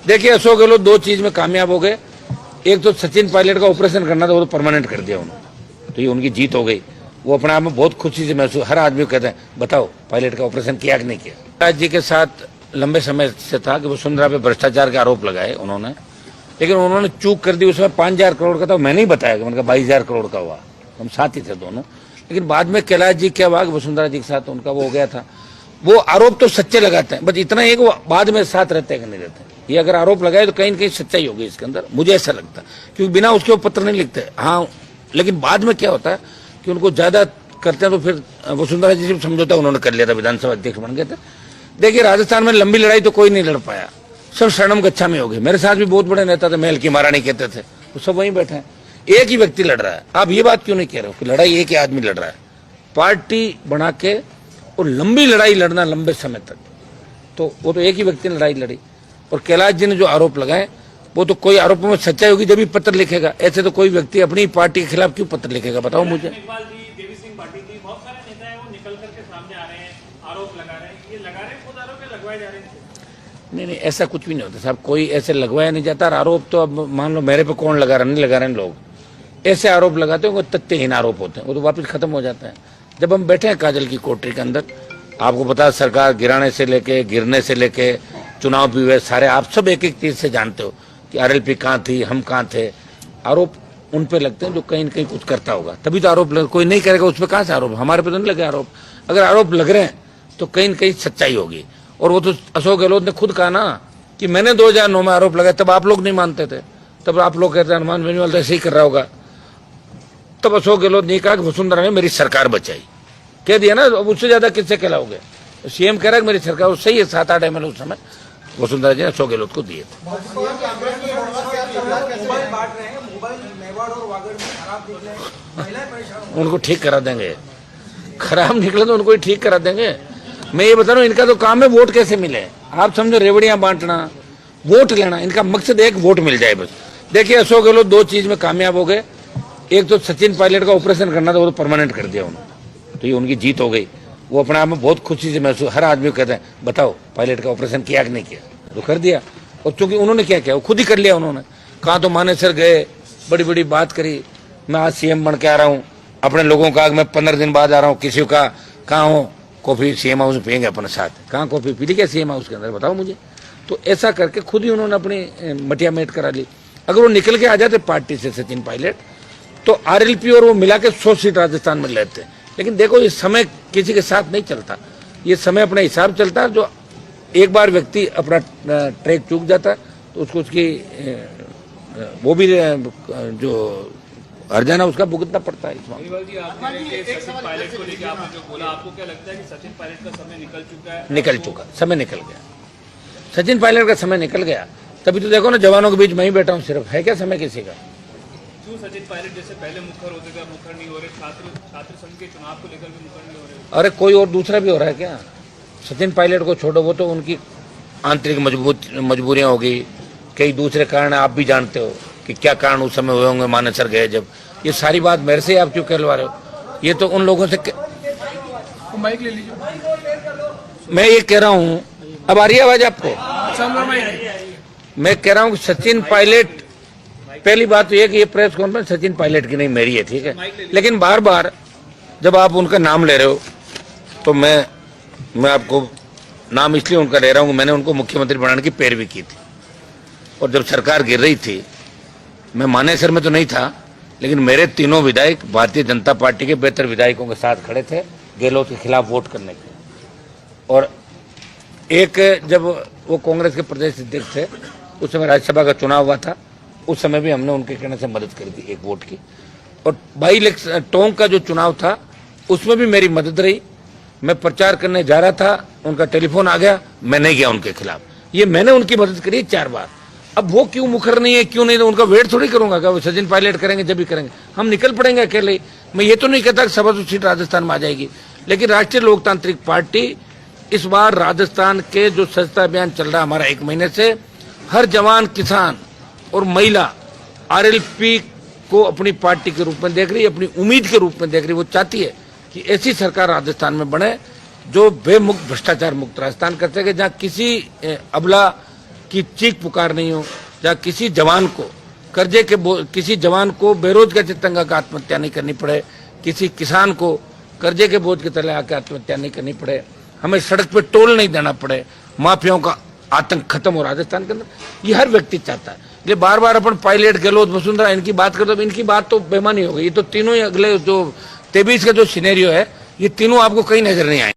देखिए अशोक गहलोत दो चीज में कामयाब हो गए। एक तो सचिन पायलट का ऑपरेशन करना था, वो तो परमानेंट कर दिया उन्होंने, तो ये उनकी जीत हो गई। वो अपने आप में बहुत खुशी से महसूस, हर आदमी कहते हैं बताओ पायलट का ऑपरेशन किया कि नहीं किया। राज जी के साथ लंबे समय से था कि वसुंधरा पे भ्रष्टाचार के आरोप लगाए उन्होंने, लेकिन उन्होंने चूक कर दी। उसमें 5,000 करोड़ का था, मैंने ही बताया कि उनका 22,000 करोड़ का हुआ, हम साथ ही थे दोनों। लेकिन बाद में कैलाश जी क्या हुआ, वसुंधरा जी के साथ उनका वो हो गया था। वो आरोप तो सच्चे लगाते हैं, बस इतना ही कि वो बाद में साथ रहते हैं कि नहीं रहते। ये अगर आरोप लगाए तो कहीं न कहीं सच्चाई होगी इसके अंदर, मुझे ऐसा लगता है, क्योंकि बिना उसके वो पत्र नहीं लिखते। हाँ, लेकिन बाद में क्या होता है कि उनको ज्यादा करते हैं तो फिर वसुंधरा जी से समझौता उन्होंने कर लिया था, विधानसभा अध्यक्ष बन गए थे। देखिए राजस्थान में लंबी लड़ाई तो कोई नहीं लड़ पाया, सब शरणम गच्छा में हो गए। मेरे साथ भी बहुत बड़े नेता थे, महल की महारानी कहते थे, वो सब वहीं बैठे हैं। एक ही व्यक्ति लड़ रहा है। आप ये बात क्यों नहीं कह रहे हो कि लड़ाई एक ही आदमी लड़ रहा है? पार्टी बना के और लंबी लड़ाई लड़ना लंबे समय तक, तो वो तो एक ही व्यक्ति ने लड़ाई लड़ी। और कैलाश जी ने जो आरोप लगाए वो तो कोई आरोपों में सच्चाई होगी जब भी पत्र लिखेगा। ऐसे तो कोई व्यक्ति अपनी पार्टी के खिलाफ क्यों पत्र लिखेगा, बताओ मुझे। नहीं नहीं, ऐसा कुछ भी नहीं होता साहब, कोई ऐसे लगवाया नहीं जाता। आरोप तो अब मान लो मेरे पे कौन लगा रहा, नहीं लगा रहे हैं लोग, ऐसे आरोप लगाते हैं वो तथ्यहीन आरोप होते हैं, वो तो वापस खत्म हो जाता है। जब हम बैठे हैं काजल की कोठरी के अंदर, आपको पता है सरकार गिराने से लेके गिरने से लेके चुनाव भी हुए सारे, आप सब एक एक चीज से जानते हो कि आरएलपी कहाँ थी, हम कहाँ थे। आरोप उन पे लगते हैं जो कहीं न कहीं कुछ करता होगा, तभी तो आरोप लगे। कोई नहीं करेगा उस पर कहाँ से आरोप, हमारे पे तो नहीं लगे आरोप। अगर आरोप लग रहे हैं तो कहीं न कहीं सच्चाई होगी। और वो तो अशोक गहलोत ने खुद कहा ना कि मैंने 2009 में आरोप लगाया, तब आप लोग नहीं मानते थे, तब आप लोग कहते हैं हनुमान बेनीवाल तो ऐसे ही कर रहा होगा। तब अशोक गहलोत ने कहा कि वसुंधरा ने मेरी सरकार बचाई, कह दिया ना। अब उससे ज्यादा किससे कहलाओगे? सीएम कह रहा है मेरी सरकार, वो सही है। 7-8 MLA उस समय वसुंधरा जी ने अशोक गहलोत को दिए थे। उनको ठीक करा देंगे, खराब निकले तो उनको ही ठीक करा देंगे। मैं ये बता रहा हूँ, इनका तो काम है वोट कैसे मिले। आप समझो रेवड़ियां बांटना, वोट लेना, इनका मकसद एक वोट मिल जाए बस। देखिए अशोक गहलोत दो चीज में कामयाब हो गए। एक तो सचिन पायलट का ऑपरेशन करना था, वो तो परमानेंट कर दिया उन्होंने, तो ये उनकी जीत हो गई। वो अपने आप में बहुत खुशी से महसूस, हर आदमी कहते हैं बताओ पायलट का ऑपरेशन किया कि नहीं किया, तो कर दिया। और चूंकि उन्होंने क्या किया, वो खुद ही कर लिया उन्होंने। कहा तो मानेसर गए, बड़ी बड़ी बात करी, मैं आज सीएम बन के आ रहा हूँ, अपने लोगों का मैं 15 दिन बाद आ रहा हूँ। किसी का कहाँ हो, कॉफी सीएम हाउस में पियेंगे अपने साथ, कहाँ कॉफी पी ली क्या सीएम हाउस के अंदर, बताओ मुझे। तो ऐसा करके खुद ही उन्होंने अपनी मटिया मेट करा ली। अगर वो निकल के आ जाते पार्टी से सचिन पायलट, तो आरएलपी और वो मिला के 100 सीट राजस्थान में लेते हैं। लेकिन देखो ये समय किसी के साथ नहीं चलता, ये समय अपने हिसाब चलता है। जो एक बार व्यक्ति अपना ट्रैक चूक जाता है तो उसको उसकी वो भी जो हर्जाना उसका भुगतना पड़ता है। सचिन पायलट को लेकर आपने जो बोला, आपको क्या लगता है कि सचिन पायलट का समय निकल चुका है? निकल चुका, समय निकल गया, सचिन पायलट का समय निकल गया। तभी तो देखो ना, जवानों के बीच मैं ही बैठा हूँ सिर्फ, है क्या समय किसी का? क्यों सचिन पायलट जैसे पहले मुखर होते थे, मुखर नहीं हो रहे? छात्र संघ के चुनाव को लेकर भी मुखर नहीं हो रहे? अरे कोई और दूसरा भी हो रहा है क्या? सचिन पायलट को छोड़ो, वो तो उनकी आंतरिक मजबूरियां होगी, कई दूसरे कारण आप भी जानते हो कि क्या कारण उस समय हुए होंगे मानेसर गए जब। ये सारी बात मेरे से आप क्यों कहलवा रहे हो? ये तो उन लोगों से माइक ले लीजिए। मैं ये कह रहा हूँ, अब आ रही है आवाज आपको? मैं कह रहा हूँ कि सचिन पायलट, पहली बात तो ये कि ये प्रेस कॉन्फ्रेंस सचिन पायलट की नहीं मेरी है, ठीक है। लेकिन बार बार जब आप उनका नाम ले रहे हो तो मैं आपको नाम इसलिए उनका ले रहा हूँ, मैंने उनको मुख्यमंत्री बनाने की पैरवी की थी। और जब सरकार गिर रही थी, मैं मानेसर में तो नहीं था, लेकिन मेरे तीनों विधायक भारतीय जनता पार्टी के बेहतर विधायकों के साथ खड़े थे गहलोत के खिलाफ वोट करने के। और एक जब वो कांग्रेस के प्रदेश अध्यक्ष थे, उस समय राज्यसभा का चुनाव हुआ था, उस समय भी हमने उनके कहने से मदद करी थी एक वोट की। और बाई इलेक्शन टोंक का जो चुनाव था उसमें भी मेरी मदद रही। मैं प्रचार करने जा रहा था, उनका टेलीफोन आ गया, मैं नहीं गया उनके खिलाफ। ये मैंने उनकी मदद करी 4 बार। अब वो क्यों मुखर नहीं है, क्यों नहीं, तो उनका वेट थोड़ी करूंगा क्या? वो सचिन पायलट करेंगे जब भी करेंगे, हम निकल पड़ेंगे अकेले। मैं ये तो नहीं कहता कि 125 सीट राजस्थान में आ जाएगी, लेकिन राष्ट्रीय लोकतांत्रिक पार्टी इस बार राजस्थान के जो स्वच्छता अभियान चल रहा है हमारा 1 महीने से, हर जवान, किसान और महिला आरएलपी को अपनी पार्टी के रूप में देख रही है, अपनी उम्मीद के रूप में देख रही है। वो चाहती है कि ऐसी सरकार राजस्थान में बने जो बेमुक्त, भ्रष्टाचार मुक्त राजस्थान कर सके, जहाँ किसी अबला, की चीख पुकार नहीं हो, जहाँ किसी जवान को किसी जवान को बेरोजगार चितंगा का आत्महत्या नहीं करनी पड़े, किसी किसान को कर्जे के बोझ के तले आकर आत्महत्या नहीं करनी पड़े, हमें सड़क पे टोल नहीं देना पड़े, माफियाओं का आतंक खत्म हो राजस्थान के अंदर, ये हर व्यक्ति चाहता है। ये बार बार अपन पायलट, गहलोत, वसुंधरा इनकी बात करते, तो इनकी बात तो बेमानी हो गई। ये तो तीनों ही अगले जो 23 का जो सिनेरियो है, ये तीनों आपको कहीं नजर नहीं आए।